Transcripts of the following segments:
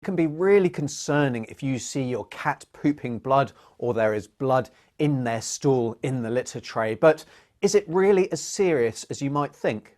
Can be really concerning if you see your cat pooping blood or there is blood in their stool in the litter tray, but is it really as serious as you might think?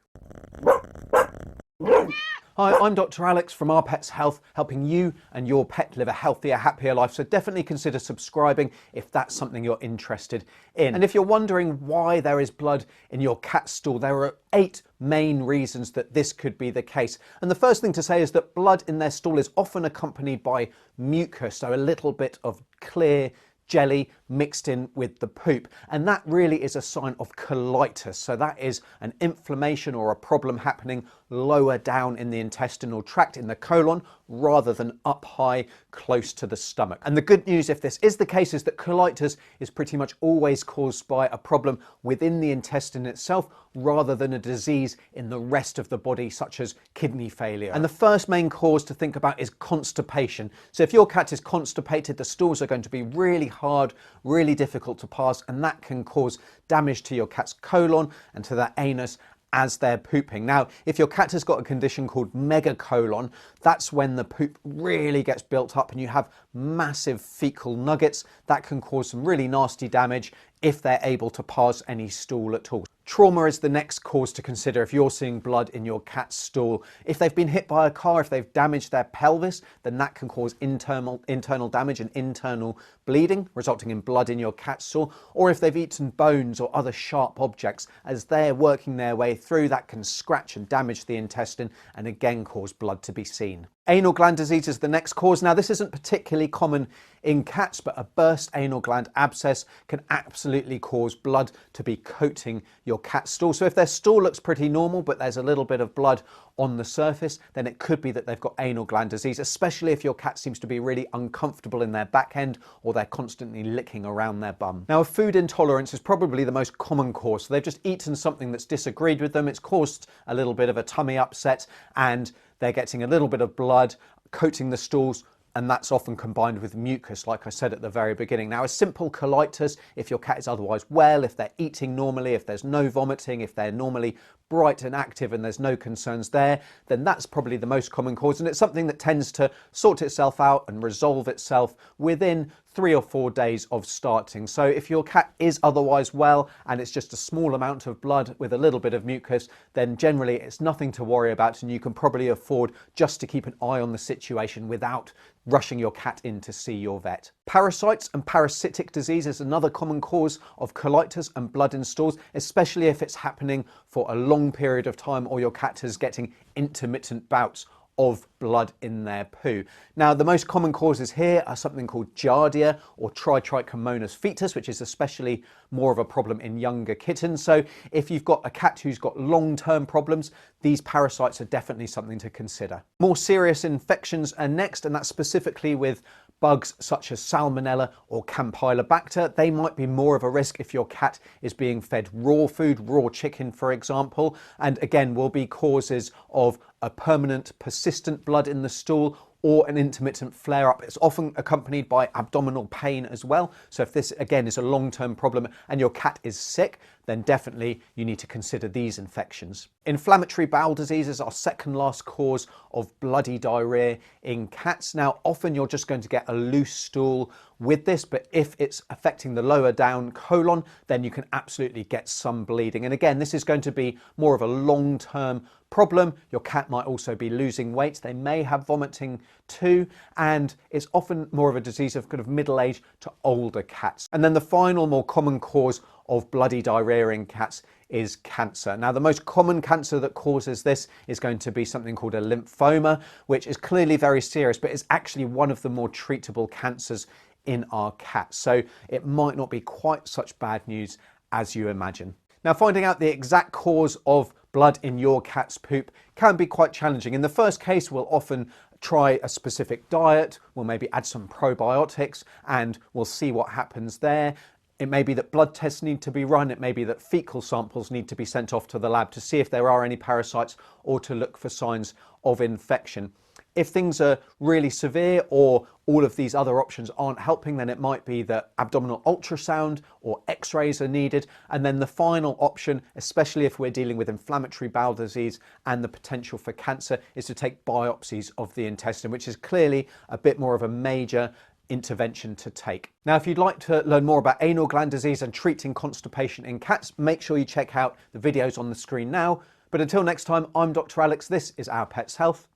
Hi, I'm Dr. Alex from Our Pets Health, helping you and your pet live a healthier, happier life. So definitely consider subscribing if that's something you're interested in. And if you're wondering why there is blood in your cat's stool, there are 8 main reasons that this could be the case. And the first thing to say is that blood in their stool is often accompanied by mucus, so a little bit of clear jelly mixed in with the poop, and that really is a sign of colitis. So that is an inflammation or a problem happening lower down in the intestinal tract, in the colon, rather than up high close to the stomach. And the good news, if this is the case, is that colitis is pretty much always caused by a problem within the intestine itself rather than a disease in the rest of the body, such as kidney failure. And the first main cause to think about is constipation. So if your cat is constipated, the stools are going to be really hard, really difficult to pass, and that can cause damage to your cat's colon and to their anus as they're pooping. Now, if your cat has got a condition called megacolon, that's when the poop really gets built up and you have massive fecal nuggets that can cause some really nasty damage if they're able to pass any stool at all. Trauma is the next cause to consider if you're seeing blood in your cat's stool. If they've been hit by a car, if they've damaged their pelvis, then that can cause internal damage and internal bleeding, resulting in blood in your cat's stool. Or if they've eaten bones or other sharp objects, as they're working their way through, that can scratch and damage the intestine and again cause blood to be seen. Anal gland disease is the next cause. Now, this isn't particularly common in cats, but a burst anal gland abscess can absolutely cause blood to be coating your cat's stool. So if their stool looks pretty normal, but there's a little bit of blood on the surface, then it could be that they've got anal gland disease, especially if your cat seems to be really uncomfortable in their back end or they're constantly licking around their bum. Now, a food intolerance is probably the most common cause. So they've just eaten something that's disagreed with them. It's caused a little bit of a tummy upset and they're getting a little bit of blood coating the stools, and that's often combined with mucus, like I said at the very beginning. Now, a simple colitis, if your cat is otherwise well, if they're eating normally, if there's no vomiting, if they're normally bright and active and there's no concerns there, then that's probably the most common cause. And it's something that tends to sort itself out and resolve itself within 3 or 4 days of starting. So if your cat is otherwise well and it's just a small amount of blood with a little bit of mucus, then generally it's nothing to worry about and you can probably afford just to keep an eye on the situation without rushing your cat in to see your vet. Parasites and parasitic disease is another common cause of colitis and blood in stools, especially if it's happening for a long period of time or your cat is getting intermittent bouts of blood in their poo. Now, the most common causes here are something called Giardia or Trichomonas fetus, which is especially more of a problem in younger kittens. So if you've got a cat who's got long-term problems, these parasites are definitely something to consider. More serious infections are next, and that's specifically with bugs such as Salmonella or Campylobacter. They might be more of a risk if your cat is being fed raw food, raw chicken, for example, and again will be causes of a permanent, persistent blood in the stool or an intermittent flare-up. It's often accompanied by abdominal pain as well. So if this, again, is a long-term problem and your cat is sick, then definitely you need to consider these infections. Inflammatory bowel disease is our second last cause of bloody diarrhea in cats. Now, often you're just going to get a loose stool with this, but if it's affecting the lower down colon, then you can absolutely get some bleeding. And again, this is going to be more of a long-term problem. Your cat might also be losing weight. They may have vomiting too, and it's often more of a disease of kind of middle-aged to older cats. And then the final more common cause of bloody diarrhea in cats is cancer. Now, the most common cancer that causes this is going to be something called a lymphoma, which is clearly very serious, but is actually one of the more treatable cancers in our cats. So it might not be quite such bad news as you imagine. Now, finding out the exact cause of blood in your cat's poop can be quite challenging. In the first case, we'll often try a specific diet, we'll maybe add some probiotics, and we'll see what happens there. It may be that blood tests need to be run. It may be that fecal samples need to be sent off to the lab to see if there are any parasites or to look for signs of infection. If things are really severe or all of these other options aren't helping, then it might be that abdominal ultrasound or x-rays are needed. And then the final option, especially if we're dealing with inflammatory bowel disease and the potential for cancer, is to take biopsies of the intestine, which is clearly a bit more of a major intervention to take. Now, if you'd like to learn more about anal gland disease and treating constipation in cats, make sure you check out the videos on the screen now. But until next time, I'm Dr. Alex. This is Our Pets Health,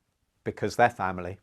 because they're family.